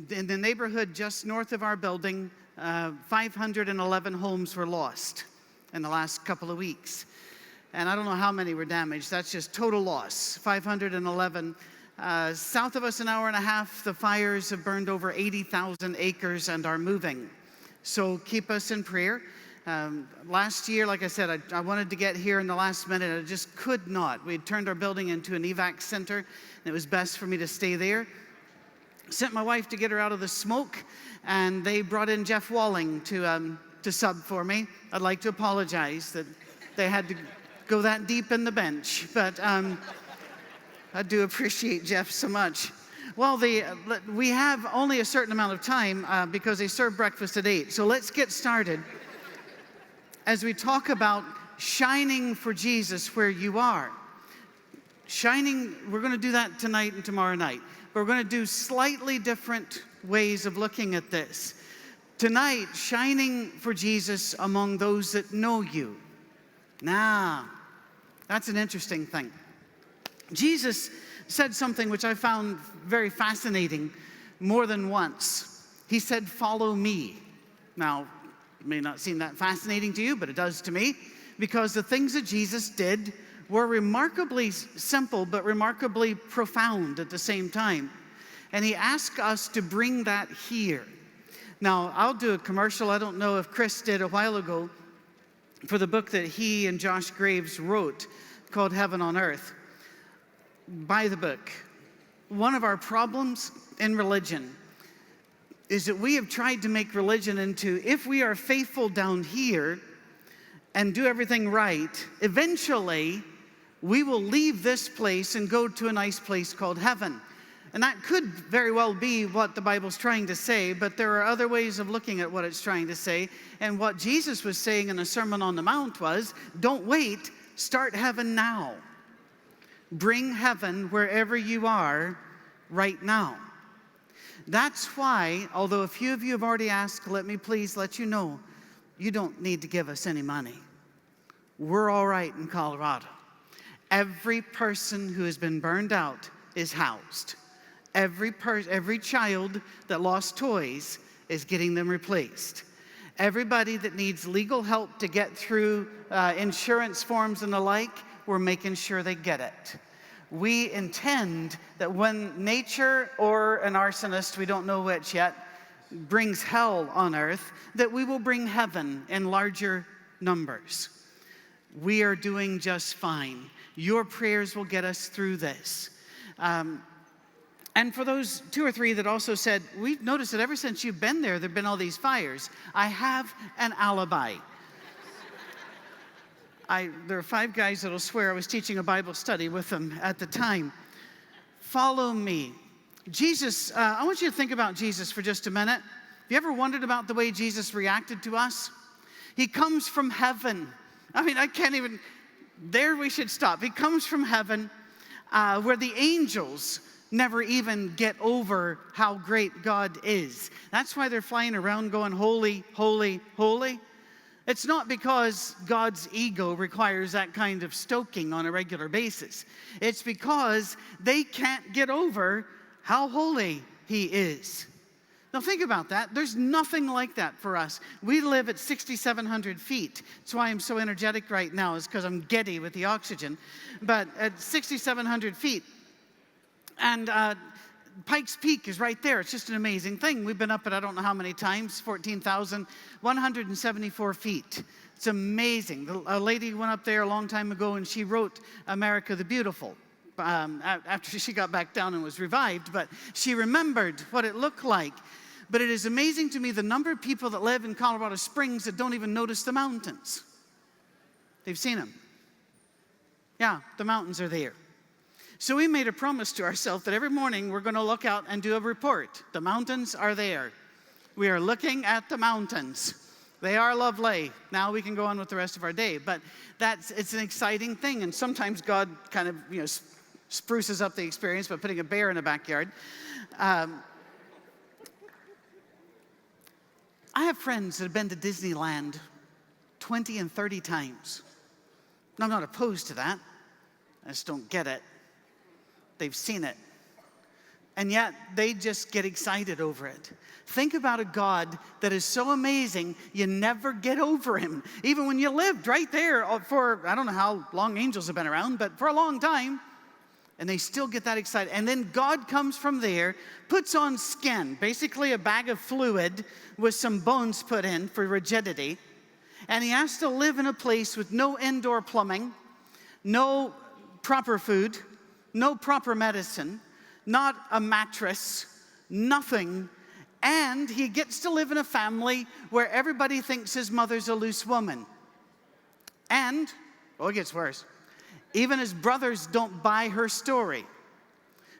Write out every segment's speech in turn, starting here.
In the neighborhood just north of our building, 511 homes were lost in the last couple of weeks. And I don't know how many were damaged. That's just total loss, 511. South of us, an hour and a half, the fires have burned over 80,000 acres and are moving. So keep us in prayer. Last year, like I said, I wanted to get here in the last minute. I just could not. We had turned our building into an evac center, and it was best for me to stay there. Sent my wife to get her out of the smoke, and they brought in Jeff Walling to sub for me. I'd like to apologize that they had to go that deep in the bench, but I do appreciate Jeff so much. Well, we have only a certain amount of time because they serve breakfast at 8. So let's get started as we talk about shining for Jesus where you are. Shining, we're going to do that tonight and tomorrow night. But we're going to do slightly different ways of looking at this. Tonight, shining for Jesus among those that know you. Now, that's an interesting thing. Jesus said something which I found very fascinating more than once. He said, "Follow me." Now, it may not seem that fascinating to you, but it does to me, because the things that Jesus did were remarkably simple, but remarkably profound at the same time. And he asked us to bring that here. Now, I'll do a commercial. I don't know if Chris did a while ago for the book that he and Josh Graves wrote called Heaven on Earth. Buy the book. One of our problems in religion is that we have tried to make religion into, if we are faithful down here and do everything right, eventually we will leave this place and go to a nice place called heaven. And that could very well be what the Bible's trying to say, but there are other ways of looking at what it's trying to say. And what Jesus was saying in the Sermon on the Mount was, don't wait, start heaven now. Bring heaven wherever you are right now. That's why, although a few of you have already asked, let me please let you know, you don't need to give us any money. We're all right in Colorado. Every person who has been burned out is housed. Every child that lost toys is getting them replaced. Everybody that needs legal help to get through insurance forms and the like, we're making sure they get it. We intend that when nature or an arsonist, we don't know which yet, brings hell on earth, that we will bring heaven in larger numbers. We are doing just fine. Your prayers will get us through this. And for those 2 or 3 that also said, we've noticed that ever since you've been there, there have been all these fires. I have an alibi. There are 5 guys that'll swear I was teaching a Bible study with them at the time. Follow me. Jesus, I want you to think about Jesus for just a minute. Have you ever wondered about the way Jesus reacted to us? He comes from heaven. I mean, I can't even, there we should stop. He comes from heaven where the angels never even get over how great God is. That's why they're flying around going, holy, holy, holy. It's not because God's ego requires that kind of stoking on a regular basis. It's because they can't get over how holy he is. Now think about that. There's nothing like that for us. We live at 6,700 feet. That's why I'm so energetic right now, is because I'm giddy with the oxygen. But at 6,700 feet, and Pikes Peak is right there. It's just an amazing thing. We've been up at I don't know how many times, 14,174 feet. It's amazing. A lady went up there a long time ago and she wrote America the Beautiful after she got back down and was revived, but she remembered what it looked like. But it is amazing to me the number of people that live in Colorado Springs that don't even notice the mountains. They've seen them. Yeah, the mountains are there. So we made a promise to ourselves that every morning we're going to look out and do a report. The mountains are there. We are looking at the mountains. They are lovely. Now we can go on with the rest of our day. But it's an exciting thing. And sometimes God kind of, spruces up the experience by putting a bear in a backyard. I have friends that have been to Disneyland 20 and 30 times. And I'm not opposed to that. I just don't get it. They've seen it. and yet they just get excited over it. Think about a God that is so amazing, you never get over him. Even when you lived right there for, I don't know how long angels have been around, but for a long time, and they still get that excited. And then God comes from there, puts on skin, basically a bag of fluid with some bones put in for rigidity, and he has to live in a place with no indoor plumbing, no proper food, no proper medicine, not a mattress, nothing. And he gets to live in a family where everybody thinks his mother's a loose woman. And, it gets worse. Even his brothers don't buy her story.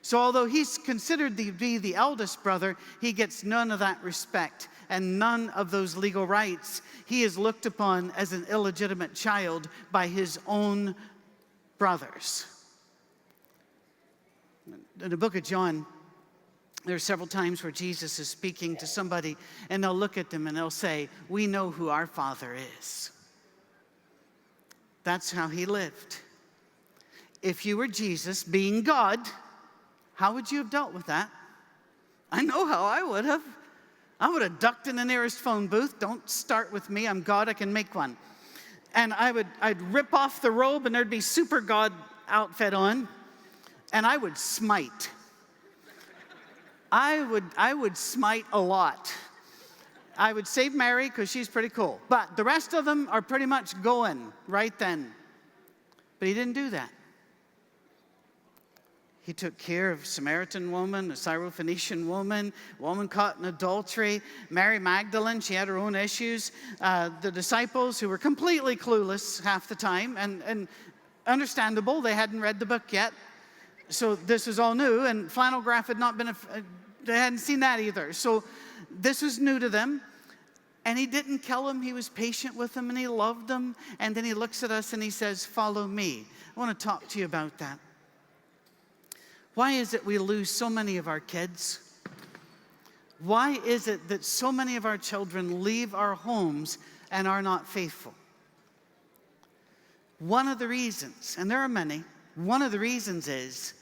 So although he's considered to be the eldest brother, he gets none of that respect and none of those legal rights. He is looked upon as an illegitimate child by his own brothers. In the book of John, there are several times where Jesus is speaking to somebody, and they'll look at them and they'll say, "We know who our Father is." That's how he lived. If you were Jesus, being God, how would you have dealt with that? I know how I would have. I would have ducked in the nearest phone booth. Don't start with me. I'm God. I can make one. And I'd rip off the robe, and there'd be super God outfit on, and I would smite. I would smite a lot. I would save Mary because she's pretty cool. But the rest of them are pretty much going right then. But he didn't do that. He took care of a Samaritan woman, a Syrophoenician woman caught in adultery, Mary Magdalene, she had her own issues. The disciples who were completely clueless half the time, and understandable, they hadn't read the book yet. So this was all new, and flannel graph had not been, they hadn't seen that either. So this was new to them. And he didn't kill them. He was patient with them, and he loved them. And then he looks at us and he says, "Follow me." I want to talk to you about that. Why is it we lose so many of our kids? Why is it that so many of our children leave our homes and are not faithful? One of the reasons, and there are many, one of the reasons is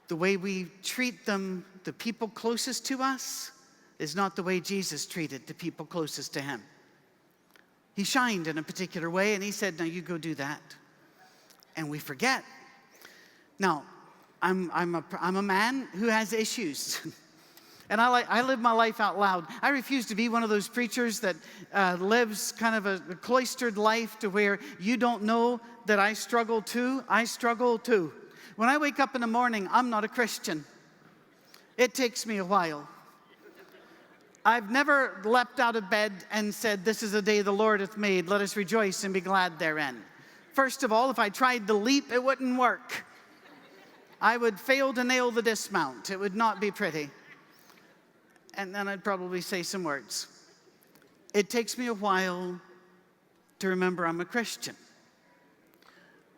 the way we treat them, the people closest to us, is not the way Jesus treated the people closest to him. He shined in a particular way, and he said, "Now you go do that." And we forget. Now, I'm a man who has issues. And I live my life out loud. I refuse to be one of those preachers that lives kind of a cloistered life to where you don't know that I struggle too. I struggle too. When I wake up in the morning, I'm not a Christian. It takes me a while. I've never leapt out of bed and said, "This is the day the Lord hath made. Let us rejoice and be glad therein." First of all, if I tried to leap, it wouldn't work. I would fail to nail the dismount. It would not be pretty. And then I'd probably say some words. It takes me a while to remember I'm a Christian.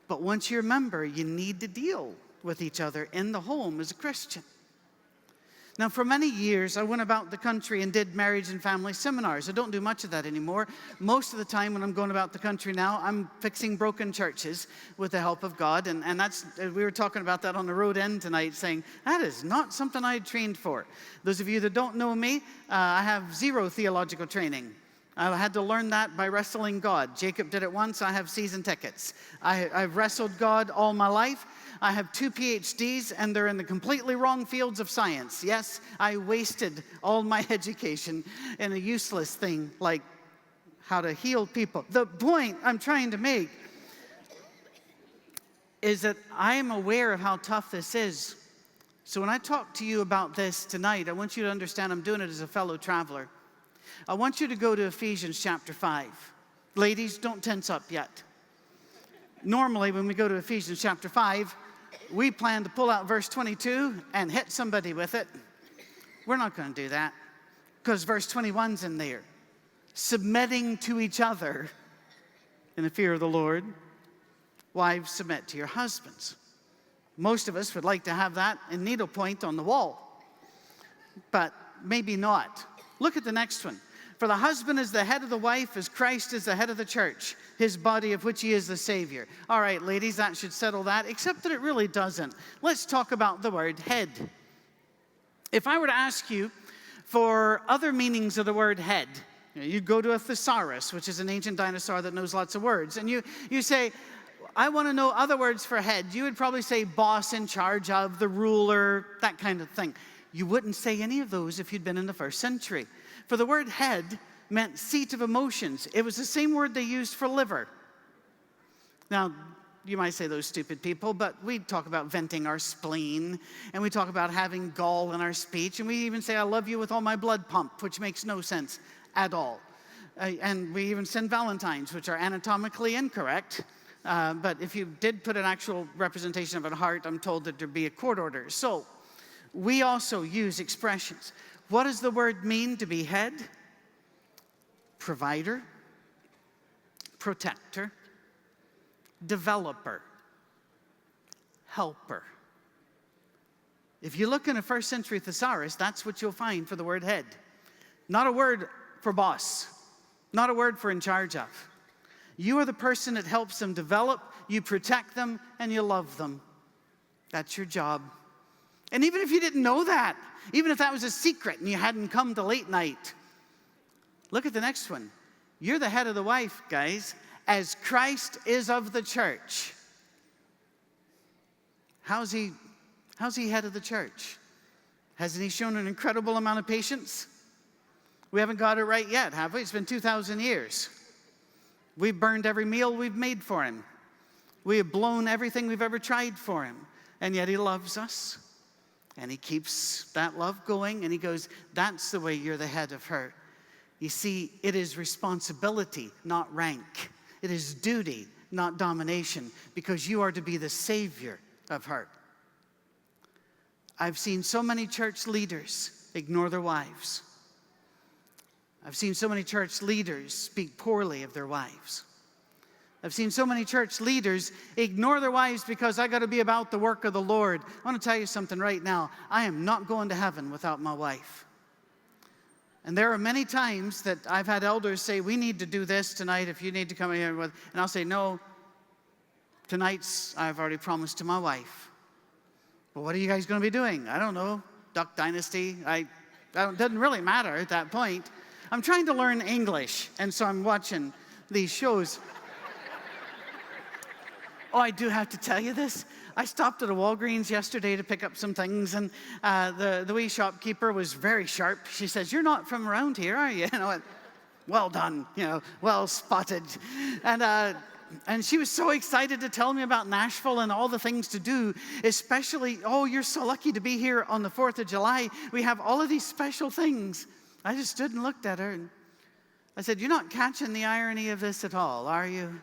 But once you remember, you need to deal with each other in the home as a Christian. Now, for many years, I went about the country and did marriage and family seminars. I don't do much of that anymore. Most of the time when I'm going about the country now, I'm fixing broken churches with the help of God. And that's, we were talking about that on the road in tonight, saying, that is not something I trained for. Those of you that don't know me, I have zero theological training. I had to learn that by wrestling God. Jacob did it once. I have season tickets. I've wrestled God all my life. I have 2 PhDs, and they're in the completely wrong fields of science. Yes, I wasted all my education in a useless thing like how to heal people. The point I'm trying to make is that I am aware of how tough this is. So when I talk to you about this tonight, I want you to understand I'm doing it as a fellow traveler. I want you to go to Ephesians chapter 5. Ladies, don't tense up yet. Normally, when we go to Ephesians chapter 5, we plan to pull out verse 22 and hit somebody with it. We're not going to do that because verse 21's in there. Submitting to each other in the fear of the Lord. Wives, submit to your husbands. Most of us would like to have that in needlepoint on the wall, but maybe not. Look at the next one. For the husband is the head of the wife, as Christ is the head of the church, his body, of which he is the Savior. All right, ladies, that should settle that, except that it really doesn't. Let's talk about the word head. If I were to ask you for other meanings of the word head, you go to a thesaurus, which is an ancient dinosaur that knows lots of words, and you say, I want to know other words for head. You would probably say boss, in charge of, the ruler, that kind of thing. You wouldn't say any of those if you'd been in the first century. For the word head meant seat of emotions. It was the same word they used for liver. Now, you might say those stupid people, but we talk about venting our spleen, and we talk about having gall in our speech, and we even say, I love you with all my blood pump, which makes no sense at all. And we even send valentines, which are anatomically incorrect. But if you did put an actual representation of a heart, I'm told that there'd be a court order. So we also use expressions. What does the word mean to be head? Provider, protector, developer, helper. If you look in a first century thesaurus, that's what you'll find for the word head. Not a word for boss, not a word for in charge of. You are the person that helps them develop, you protect them, and you love them. That's your job. And even if you didn't know that, even if that was a secret and you hadn't come to late night, look at the next one. You're the head of the wife, guys, as Christ is of the church. How's he head of the church? Hasn't he shown an incredible amount of patience? We haven't got it right yet, have we? It's been 2,000 years. We've burned every meal we've made for him. We have blown everything we've ever tried for him. And yet he loves us. And he keeps that love going. And he goes, that's the way you're the head of her. You see, it is responsibility, not rank. It is duty, not domination, because you are to be the savior of her. I've seen so many church leaders ignore their wives. I've seen so many church leaders speak poorly of their wives. I've seen so many church leaders ignore their wives because I got to be about the work of the Lord. I want to tell you something right now. I am not going to heaven without my wife. And there are many times that I've had elders say, we need to do this tonight if you need to come here with, and I'll say, no, tonight's I've already promised to my wife. But what are you guys going to be doing? I don't know. Duck Dynasty. It doesn't really matter at that point. I'm trying to learn English, and so I'm watching these shows. Oh, I do have to tell you this. I stopped at a Walgreens yesterday to pick up some things, and the wee shopkeeper was very sharp. She says, you're not from around here, are you? Well done, well spotted. And she was so excited to tell me about Nashville and all the things to do, especially, oh, you're so lucky to be here on the 4th of July. We have all of these special things. I just stood and looked at her, and I said, you're not catching the irony of this at all, are you?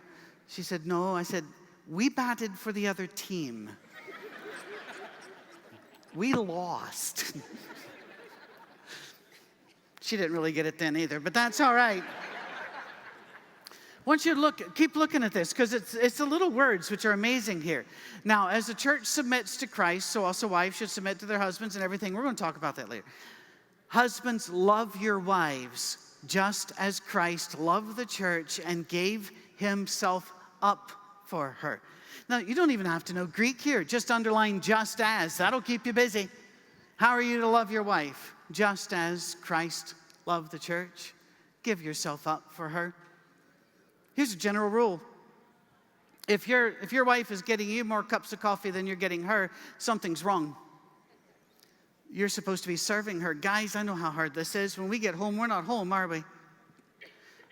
She said, no. I said, we batted for the other team. We lost. She didn't really get it then either, but that's all right. I want you to keep looking at this, because it's the little words which are amazing here. Now, as the church submits to Christ, so also wives should submit to their husbands and everything. We're going to talk about that later. Husbands, love your wives just as Christ loved the church and gave himself up for her. Now, you don't even have to know Greek here. Just underline just as. That'll keep you busy. How are you to love your wife? Just as Christ loved the church. Give yourself up for her. Here's a general rule. If your wife is getting you more cups of coffee than you're getting her, something's wrong. You're supposed to be serving her. Guys, I know how hard this is. When we get home, we're not home, are we?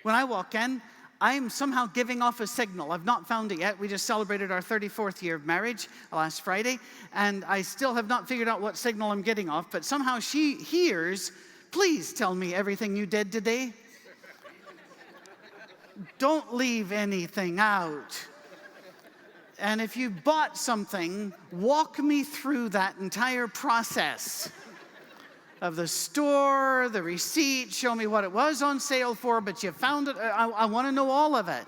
When I walk in, I'm somehow giving off a signal. I've not found it yet. We just celebrated our 34th year of marriage last Friday, and I still have not figured out what signal I'm getting off, but somehow she hears, please tell me everything you did today. Don't leave anything out. And if you bought something, walk me through that entire process of the store, the receipt, show me what it was on sale for, but you found it. I want to know all of it.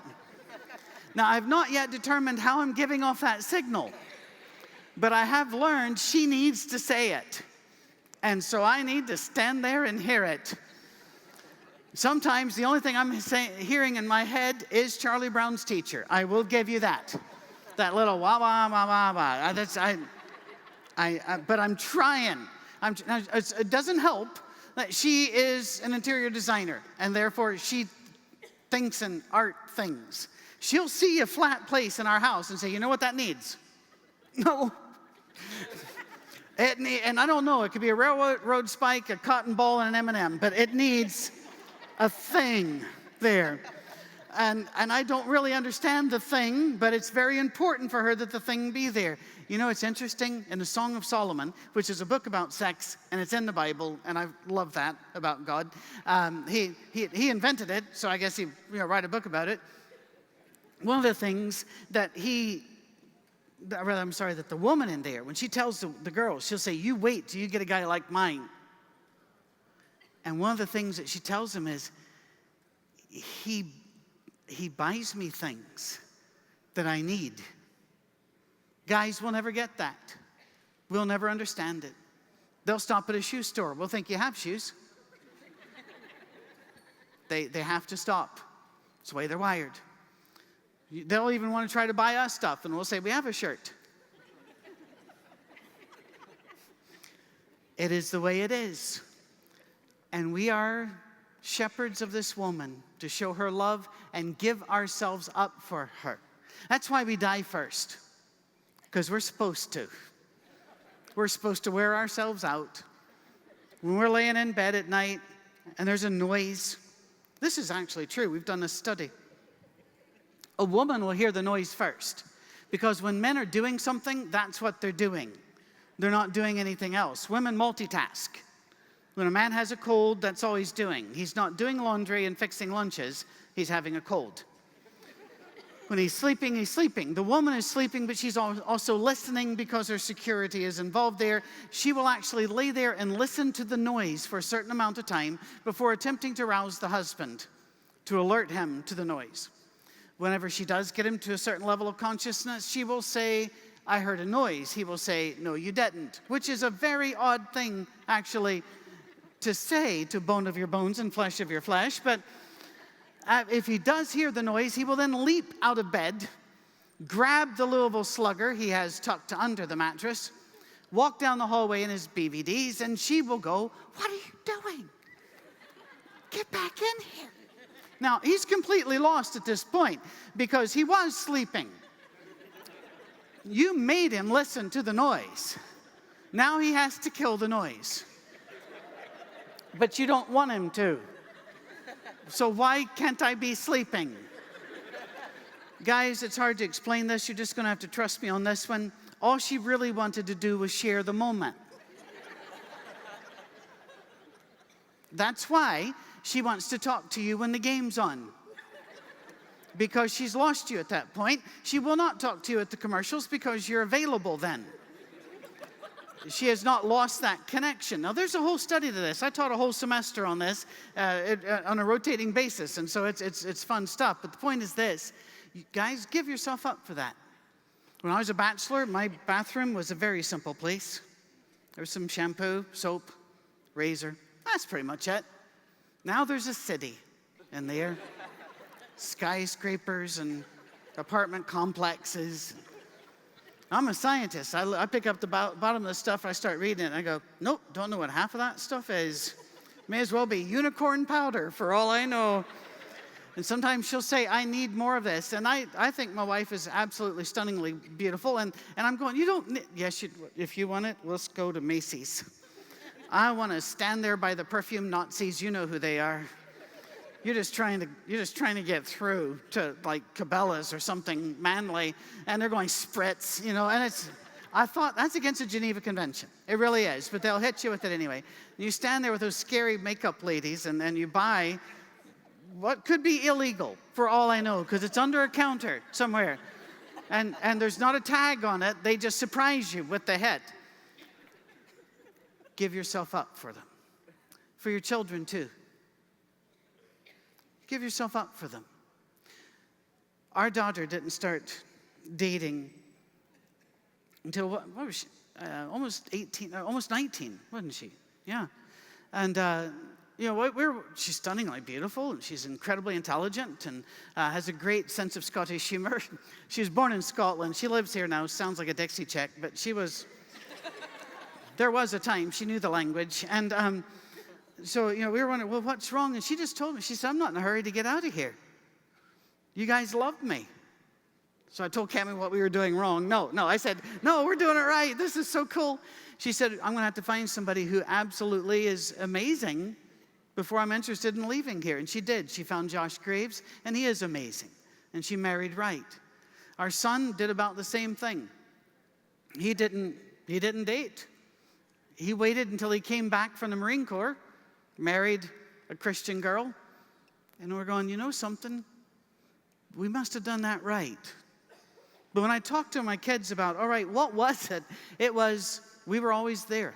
Now, I've not yet determined how I'm giving off that signal, but I have learned she needs to say it. And so I need to stand there and hear it. Sometimes the only thing I'm hearing in my head is Charlie Brown's Teacher. I will give you that. That little wah, wah, wah, wah, wah. But I'm trying. It doesn't help that she is an interior designer, and therefore she thinks in art things. She'll see a flat place in our house and say, you know what that needs? No. And I don't know, it could be a railroad spike, a cotton ball, and an M&M, but it needs a thing there. And I don't really understand the thing, but it's very important for her that the thing be there. You know, it's interesting, in the Song of Solomon, which is a book about sex, and it's in the Bible, and I love that about God. He invented it, so I guess he write a book about it. One of the things that that the woman in there, when she tells the girls, she'll say, you wait till you get a guy like mine. And one of the things that she tells him is, he buys me things that I need. Guys will never get that. We'll never understand it. They'll stop at a shoe store. We'll think you have shoes. They have to stop. It's the way they're wired. They'll even want to try to buy us stuff, and we'll say, we have a shirt. It is the way it is. And we are shepherds of this woman to show her love and give ourselves up for her. That's why we die first, because we're supposed to. We're supposed to wear ourselves out. When we're laying in bed at night and there's a noise, this is actually true. We've done a study. A woman will hear the noise first, because when men are doing something, that's what they're doing. They're not doing anything else. Women multitask. When a man has a cold, that's all he's doing. He's not doing laundry and fixing lunches. He's having a cold. When he's sleeping, he's sleeping. The woman is sleeping, but she's also listening because her security is involved there. She will actually lay there and listen to the noise for a certain amount of time before attempting to rouse the husband, to alert him to the noise. Whenever she does get him to a certain level of consciousness, she will say, I heard a noise. He will say, no, you didn't, which is a very odd thing, actually, to say to bone of your bones and flesh of your flesh. But if he does hear the noise, he will then leap out of bed, grab the Louisville Slugger he has tucked under the mattress, walk down the hallway in his BVDs, and she will go, what are you doing? Get back in here. Now, he's completely lost at this point because he was sleeping. You made him listen to the noise. Now he has to kill the noise. But you don't want him to. So why can't I be sleeping? Guys, it's hard to explain this. You're just going to have to trust me on this one. All she really wanted to do was share the moment. That's why she wants to talk to you when the game's on. Because she's lost you at that point. She will not talk to you at the commercials because you're available then. She has not lost that connection. Now, there's a whole study to this. I taught a whole semester on this on a rotating basis, and so it's fun stuff. But the point is this. You guys, give yourself up for that. When I was a bachelor, my bathroom was a very simple place. There was some shampoo, soap, razor. That's pretty much it. Now there's a city in there. Skyscrapers and apartment complexes. I'm a scientist. I pick up the bottom of the stuff, I start reading it, and I go, nope, don't know what half of that stuff is. May as well be unicorn powder for all I know. And sometimes she'll say, I need more of this. And I think my wife is absolutely stunningly beautiful. And I'm going, you don't need, yes, if you want it, let's go to Macy's. I want to stand there by the perfume Nazis. You know who they are. You're just trying to get through to like Cabela's or something manly, and they're going spritz, and I thought that's against the Geneva Convention. It really is, but they'll hit you with it anyway. And you stand there with those scary makeup ladies, and then you buy what could be illegal for all I know, because it's under a counter somewhere, and there's not a tag on it. They just surprise you with the hit. Give yourself up for them. For your children, too. Give yourself up for them. Our daughter didn't start dating until, what was she? Almost 18, almost 19, wasn't she? Yeah. And, she's stunningly beautiful, and she's incredibly intelligent, and has a great sense of Scottish humor. She was born in Scotland. She lives here now. Sounds like a Dixie chick, but she was there was a time she knew the language. And so, we were wondering, well, what's wrong? And she just told me, she said, I'm not in a hurry to get out of here. You guys love me. So I told Cammie what we were doing wrong. No, I said, no, we're doing it right. This is so cool. She said, I'm going to have to find somebody who absolutely is amazing before I'm interested in leaving here. And she did. She found Josh Graves, and he is amazing. And she married right. Our son did about the same thing. He didn't date. He waited until he came back from the Marine Corps, married a Christian girl, and we're going, you know something? We must have done that right. But when I talked to my kids about, all right, what was it? It was, we were always there,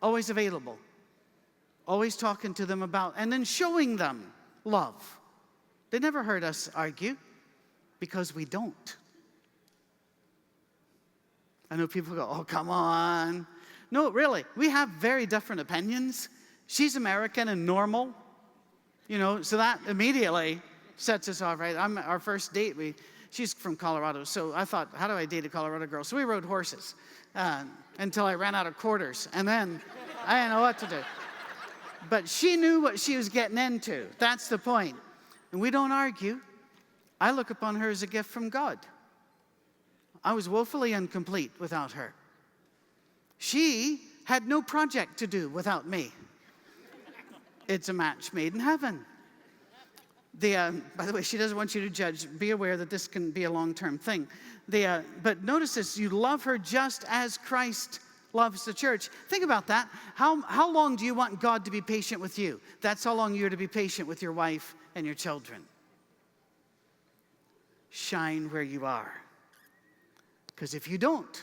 always available, always talking to them about, and then showing them love. They never heard us argue, because we don't. I know people go, oh, come on. No, really, we have very different opinions. She's American and normal, so that immediately sets us off, right? Our first date, she's from Colorado, so I thought, how do I date a Colorado girl? So we rode horses until I ran out of quarters, and then I didn't know what to do. But she knew what she was getting into. That's the point. And we don't argue. I look upon her as a gift from God. I was woefully incomplete without her. She had no project to do without me. It's a match made in heaven. By the way, she doesn't want you to judge. Be aware that this can be a long-term thing. But notice this, you love her just as Christ loves the church. Think about that. How long do you want God to be patient with you? That's how long you're to be patient with your wife and your children. Shine where you are. Because if you don't,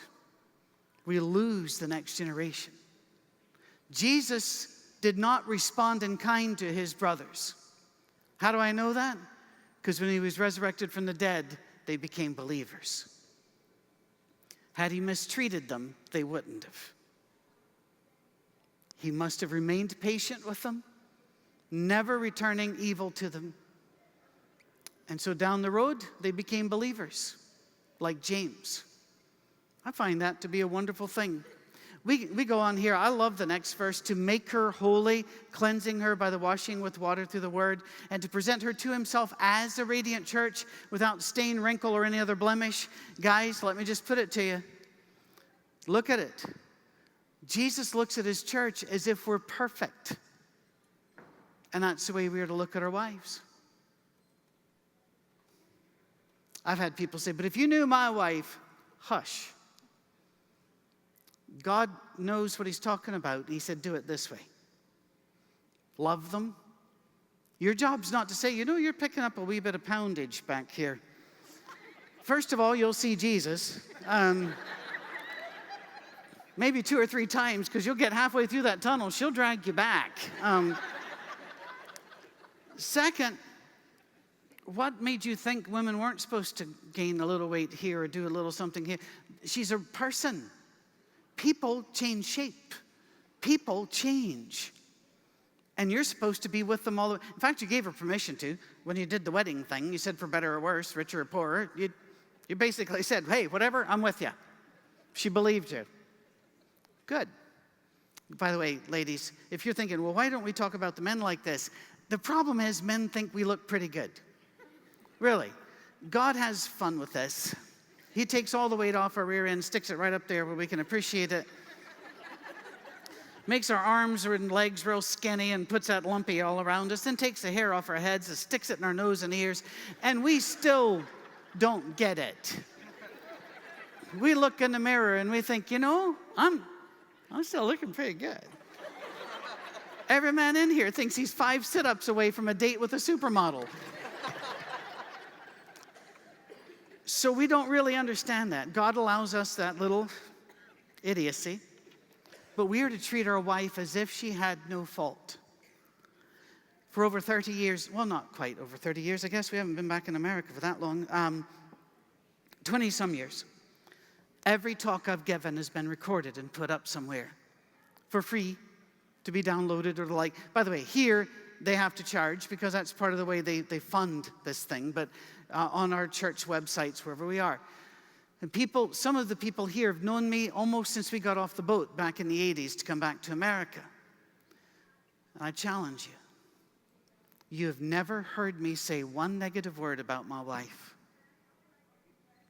we lose the next generation. Jesus did not respond in kind to his brothers. How do I know that? Because when he was resurrected from the dead, they became believers. Had he mistreated them, they wouldn't have. He must have remained patient with them, never returning evil to them. And so down the road, they became believers, like James. I find that to be a wonderful thing. We go on here. I love the next verse. To make her holy, cleansing her by the washing with water through the word, and to present her to himself as a radiant church without stain, wrinkle, or any other blemish. Guys, let me just put it to you. Look at it. Jesus looks at his church as if we're perfect. And that's the way we are to look at our wives. I've had people say, but if you knew my wife, hush. God knows what he's talking about. He said, do it this way. Love them. Your job's not to say, you're picking up a wee bit of poundage back here. First of all, you'll see Jesus. Maybe 2 or 3 times, because you'll get halfway through that tunnel. She'll drag you back. Second, what made you think women weren't supposed to gain a little weight here or do a little something here? She's a person. People change shape. People change. And you're supposed to be with them all the way. In fact, you gave her permission to. When you did the wedding thing, you said for better or worse, richer or poorer. You basically said, hey, whatever, I'm with you. She believed you. Good. By the way, ladies, if you're thinking, well, why don't we talk about the men like this? The problem is men think we look pretty good. Really. God has fun with this. He takes all the weight off our rear end, sticks it right up there where we can appreciate it. Makes our arms and legs real skinny and puts that lumpy all around us, then takes the hair off our heads and sticks it in our nose and ears, and we still don't get it. We look in the mirror and we think, I'm still looking pretty good. Every man in here thinks he's 5 sit-ups away from a date with a supermodel. So we don't really understand that. God allows us that little idiocy. But we are to treat our wife as if she had no fault. For over 30 years, well, not quite over 30 years, I guess we haven't been back in America for that long, 20-some years. Every talk I've given has been recorded and put up somewhere for free to be downloaded or the like. By the way, here they have to charge because that's part of the way they fund this thing, but on our church websites, wherever we are. And people, some of the people here have known me almost since we got off the boat back in the 80s to come back to America. And I challenge you. You have never heard me say one negative word about my wife.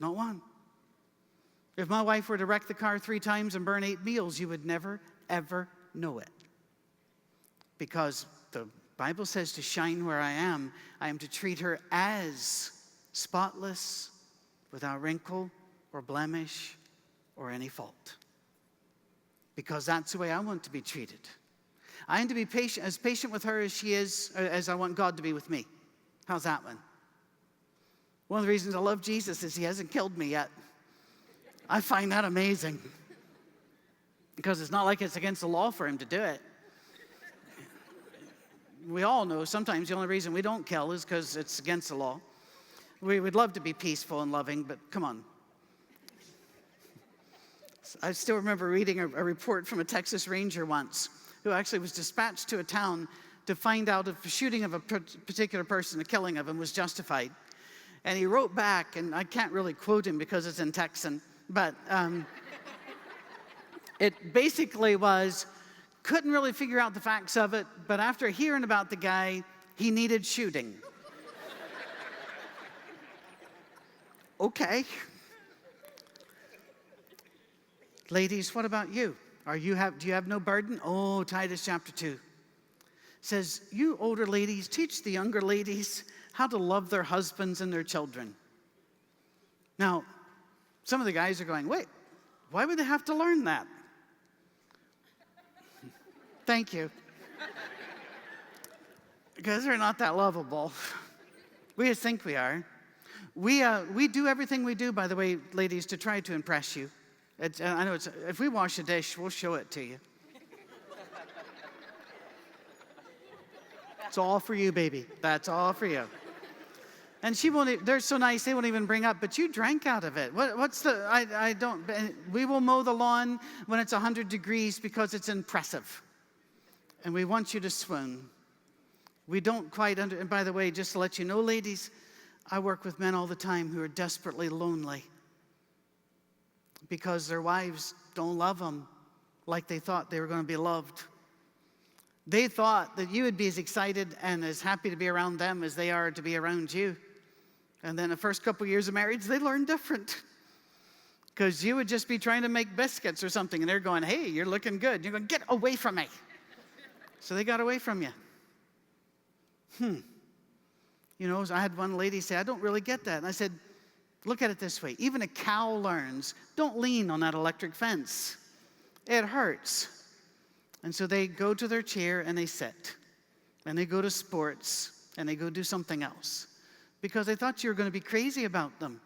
Not one. If my wife were to wreck the car 3 times and burn 8 meals, you would never, ever know it. Because the Bible says to shine where I am to treat her as spotless, without wrinkle or blemish or any fault. Because that's the way I want to be treated. I am to be patient with her as she is, as I want God to be with me. How's that one? One of the reasons I love Jesus is he hasn't killed me yet. I find that amazing. Because it's not like it's against the law for him to do it. We all know sometimes the only reason we don't kill is because it's against the law. We would love to be peaceful and loving, but come on. I still remember reading a report from a Texas Ranger once who actually was dispatched to a town to find out if the shooting of a particular person, the killing of him, was justified. And he wrote back, and I can't really quote him because it's in Texan, but it basically was, couldn't really figure out the facts of it, but after hearing about the guy, he needed shooting. Okay. Ladies, what about you? Do you have no burden? Oh, Titus chapter 2 says, you older ladies, teach the younger ladies how to love their husbands and their children. Now, some of the guys are going, wait, why would they have to learn that? Thank you. Because they're not that lovable. We just think we are. We do everything we do, by the way, ladies, to try to impress you. I know if we wash a dish, we'll show it to you. It's all for you, baby. That's all for you. And she won't. They're so nice. They won't even bring up. But you drank out of it. What's the? I don't. We will mow the lawn when it's 100 degrees because it's impressive, and we want you to swoon. We don't quite under. And by the way, just to let you know, ladies, I work with men all the time who are desperately lonely because their wives don't love them like they thought they were going to be loved. They thought that you would be as excited and as happy to be around them as they are to be around you. And then the first couple of years of marriage, they learn different. Because you would just be trying to make biscuits or something, and they're going, hey, you're looking good. You're going, get away from me. So they got away from you. You know, I had one lady say, I don't really get that. And I said, look at it this way. Even a cow learns, don't lean on that electric fence. It hurts. And so they go to their chair and they sit. And they go to sports and they go do something else. Because they thought you were going to be crazy about them.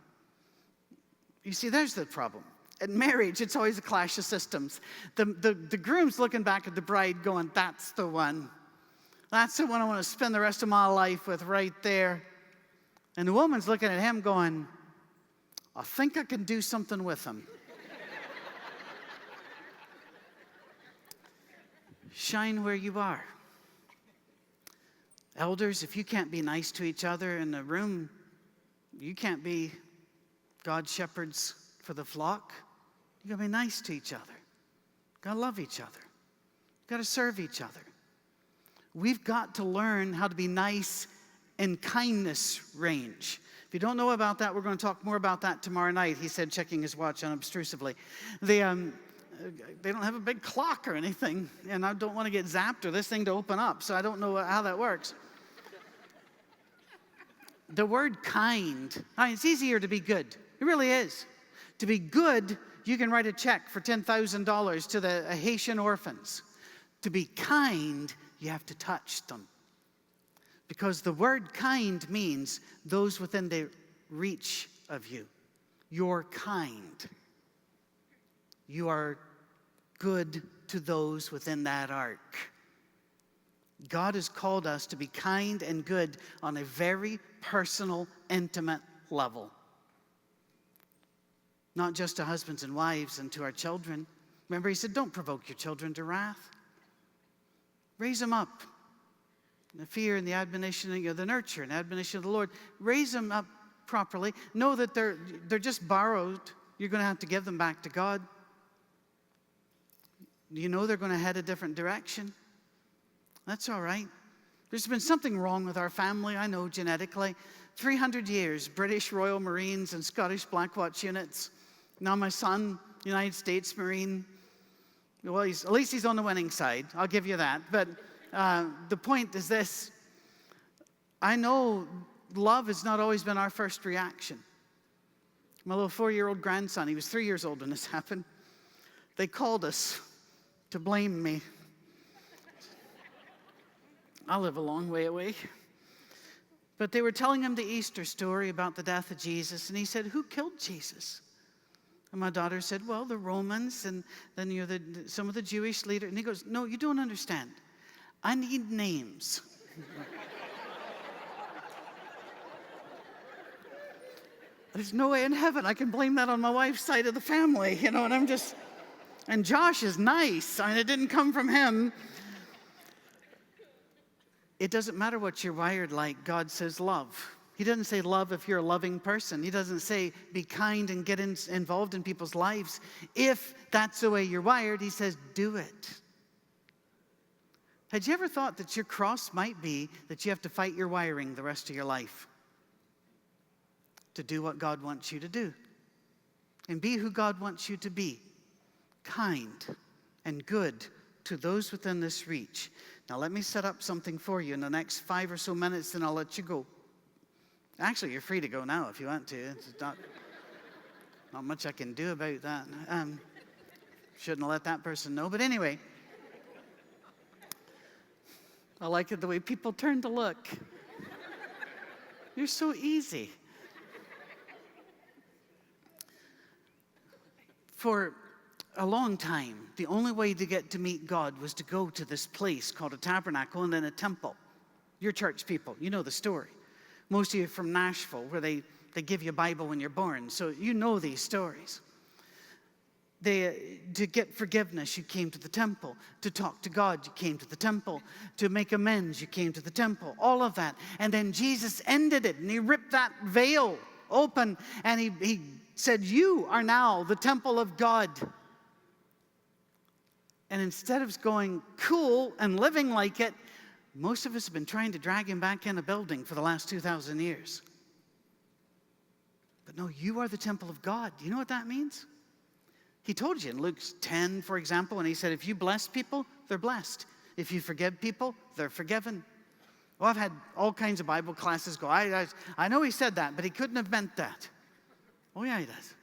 You see, there's the problem. In marriage, it's always a clash of systems. The groom's looking back at the bride going, that's the one. That's the one I want to spend the rest of my life with right there. And the woman's looking at him going, I think I can do something with him. Shine where you are. Elders, if you can't be nice to each other in the room, you can't be God's shepherds for the flock. You gotta be nice to each other. Gotta love each other. Gotta serve each other. We've got to learn how to be nice in kindness range. If you don't know about that, we're going to talk more about that tomorrow night, he said, checking his watch unobtrusively. They don't have a big clock or anything, and I don't want to get zapped or this thing to open up, so I don't know how that works. The word kind, it's easier to be good. It really is. To be good, you can write a check for $10,000 to the Haitian orphans. To be kind, you have to touch them. Because the word kind means those within the reach of you. You're kind. You are good to those within that arc. God has called us to be kind and good on a very personal, intimate level. Not just to husbands and wives and to our children. Remember, he said, don't provoke your children to wrath. Raise them up. The fear and the admonition, the nurture and admonition of the Lord. Raise them up properly. Know that they're just borrowed. you're going to have to give them back to God. You know they're going to head a different direction. That's all right. There's been something wrong with our family, I know, genetically. 300 years, British Royal Marines and Scottish Black Watch units. Now my son, United States Marine. Well, at least he's on the winning side. I'll give you that. But the point is this. I know love has not always been our first reaction. My little 4-year-old grandson, he was 3 years old when this happened. They called us to blame me. I live a long way away. But they were telling him the Easter story about the death of Jesus, and he said, who killed Jesus? And my daughter said, well, the Romans, and then some of the Jewish leaders. And he goes, no, you don't understand. I need names. There's no way in heaven I can blame that on my wife's side of the family, and Josh is nice. It didn't come from him. It doesn't matter what you're wired like. God says love. He doesn't say love if you're a loving person. He doesn't say be kind and get involved in people's lives. If that's the way you're wired, he says do it. Had you ever thought that your cross might be that you have to fight your wiring the rest of your life to do what God wants you to do and be who God wants you to be? Kind and good to those within this reach. Now let me set up something for you in the next 5 or so minutes, then I'll let you go. Actually, you're free to go now if you want to. It's not much I can do about that. Shouldn't have let that person know. But anyway, I like it the way people turn to look. You're so easy. For a long time, the only way to get to meet God was to go to this place called a tabernacle and then a temple. Your church people, you know the story. Most of you are from Nashville, where they give you a Bible when you're born, so you know these stories. To get forgiveness, you came to the temple. To talk to God, you came to the temple. To make amends, you came to the temple. All of that. And then Jesus ended it, and he ripped that veil open, and he said, you are now the temple of God. And instead of going cool and living like it, most of us have been trying to drag him back in a building for the last 2,000 years. But no, you are the temple of God. Do you know what that means? He told you in Luke 10, for example, when he said, if you bless people, they're blessed. If you forgive people, they're forgiven. Well, I've had all kinds of Bible classes go, I know he said that, but he couldn't have meant that. Oh, yeah, he does.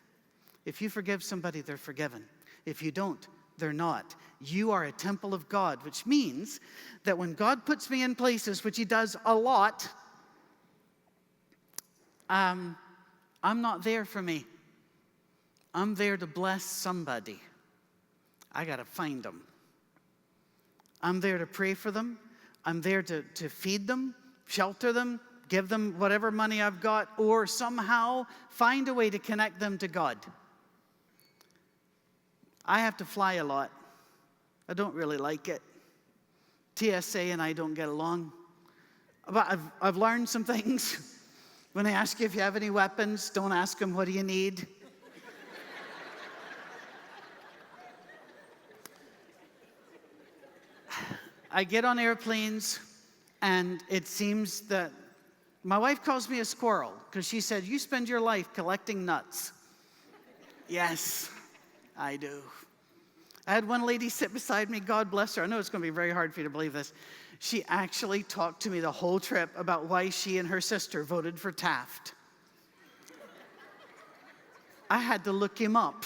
If you forgive somebody, they're forgiven. If you don't, they're not. You are a temple of God, which means that when God puts me in places, which he does a lot, I'm not there for me. I'm there to bless somebody. I got to find them. I'm there to pray for them. I'm there to feed them, shelter them, give them whatever money I've got, or somehow find a way to connect them to God. I have to fly a lot. I don't really like it. TSA and I don't get along. But I've learned some things. When they ask you if you have any weapons, don't ask them, what do you need? I get on airplanes, and it seems that my wife calls me a squirrel because she said, you spend your life collecting nuts. Yes, I do. I had one lady sit beside me, God bless her. I know it's going to be very hard for you to believe this. She actually talked to me the whole trip about why she and her sister voted for Taft. I had to look him up.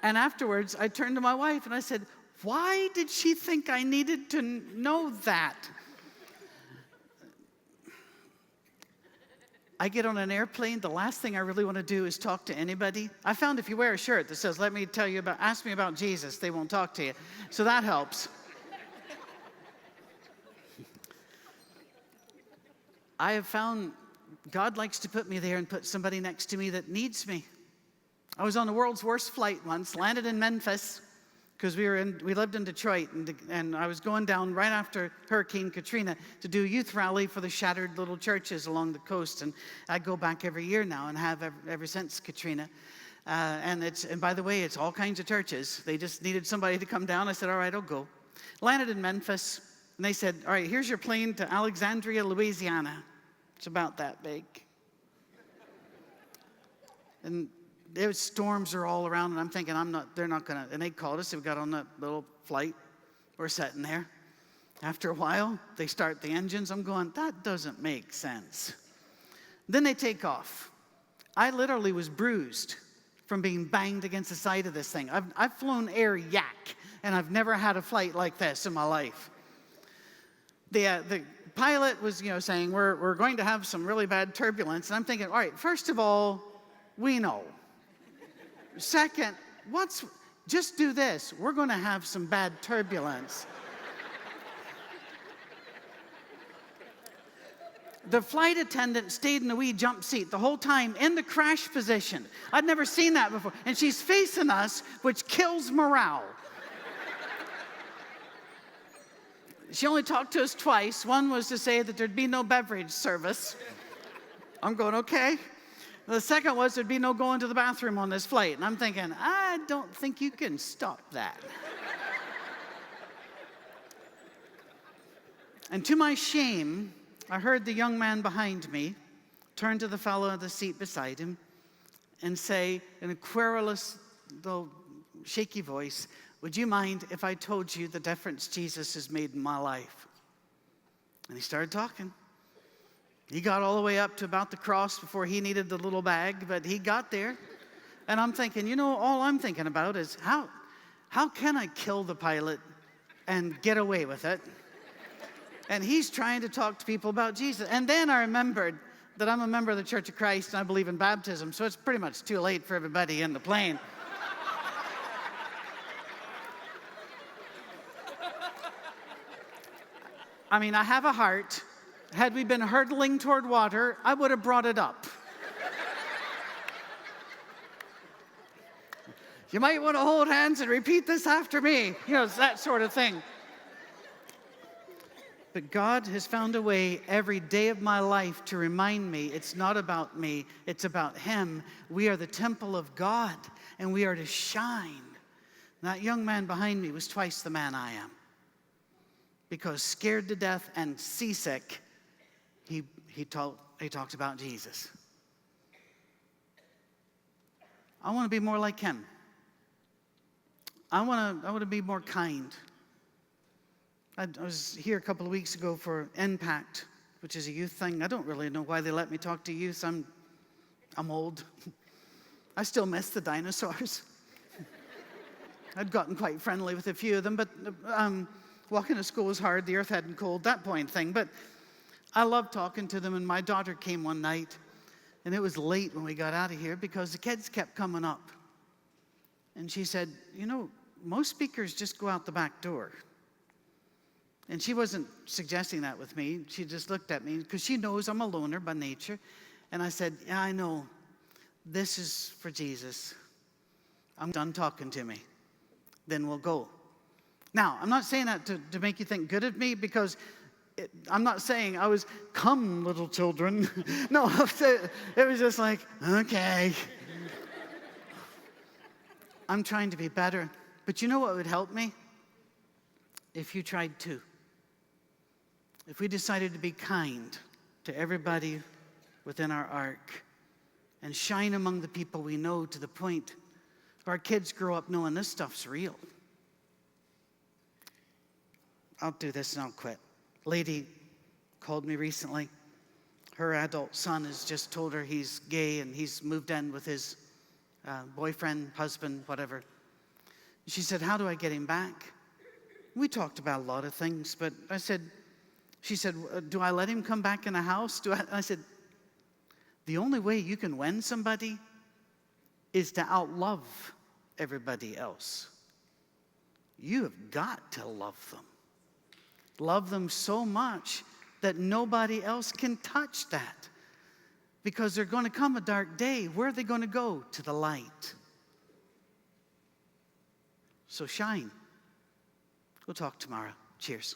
And afterwards, I turned to my wife and I said, why did she think I needed to know that? I get on an airplane, the last thing I really want to do is talk to anybody. I found if you wear a shirt that says, ask me about Jesus, they won't talk to you. So that helps. I have found God likes to put me there and put somebody next to me that needs me. I was on the world's worst flight once, landed in Memphis, because we lived in Detroit, and I was going down right after Hurricane Katrina to do a youth rally for the shattered little churches along the coast, and I go back every year now and have ever since Katrina. And by the way, it's all kinds of churches. They just needed somebody to come down. I said, all right, I'll go. Landed in Memphis, and they said, all right, here's your plane to Alexandria, Louisiana. It's about that big. And storms are all around, and I'm thinking, they're not gonna, and they called us, we got on that little flight, we're sitting there. After a while, they start the engines, I'm going, that doesn't make sense. Then they take off. I literally was bruised from being banged against the side of this thing. I've flown air yak, and I've never had a flight like this in my life. The pilot was, saying, we're going to have some really bad turbulence, and I'm thinking, all right, first of all, we know. Second, just do this. We're going to have some bad turbulence. The flight attendant stayed in the wee jump seat the whole time in the crash position. I'd never seen that before. And she's facing us, which kills morale. She only talked to us twice. One was to say that there'd be no beverage service. I'm going, okay. The second was there'd be no going to the bathroom on this flight. And I'm thinking, I don't think you can stop that. And to my shame, I heard the young man behind me turn to the fellow in the seat beside him and say in a querulous, though shaky voice, would you mind if I told you the difference Jesus has made in my life? And he started talking. He got all the way up to about the cross before he needed the little bag, but he got there. And I'm thinking, all I'm thinking about is how can I kill the pilot and get away with it? And he's trying to talk to people about Jesus. And then I remembered that I'm a member of the Church of Christ and I believe in baptism, so it's pretty much too late for everybody in the plane. I mean, I have a heart. Had we been hurtling toward water, I would have brought it up. You might want to hold hands and repeat this after me. It's that sort of thing. But God has found a way every day of my life to remind me it's not about me, it's about Him. We are the temple of God, and we are to shine. That young man behind me was twice the man I am. Because scared to death and seasick, he talked about Jesus. I want to be more like Him. I want to be more kind. I was here a couple of weeks ago for Impact, which is a youth thing. I don't really know why they let me talk to youth. I'm old. I still miss the dinosaurs. I'd gotten quite friendly with a few of them, but walking to school was hard. The earth hadn't cooled, that point thing. But I loved talking to them, and my daughter came one night, and it was late when we got out of here because the kids kept coming up. And she said, most speakers just go out the back door. And she wasn't suggesting that with me. She just looked at me because she knows I'm a loner by nature. And I said, yeah, I know. This is for Jesus. I'm done talking to me. Then we'll go. Now, I'm not saying that to make you think good of me because I'm not saying I was, come, little children. No, it was just like, okay. I'm trying to be better. But you know what would help me? If you tried to. If we decided to be kind to everybody within our ark and shine among the people we know to the point where our kids grow up knowing this stuff's real. I'll do this and I'll quit. Lady called me recently. Her adult son has just told her he's gay and he's moved in with his boyfriend, husband, whatever. She said, how do I get him back? We talked about a lot of things, but she said, do I let him come back in the house? I said, the only way you can win somebody is to outlove everybody else. You have got to love them. Love them so much that nobody else can touch that. Because there's going to come a dark day. Where are they going to go? To the light. So shine. We'll talk tomorrow. Cheers.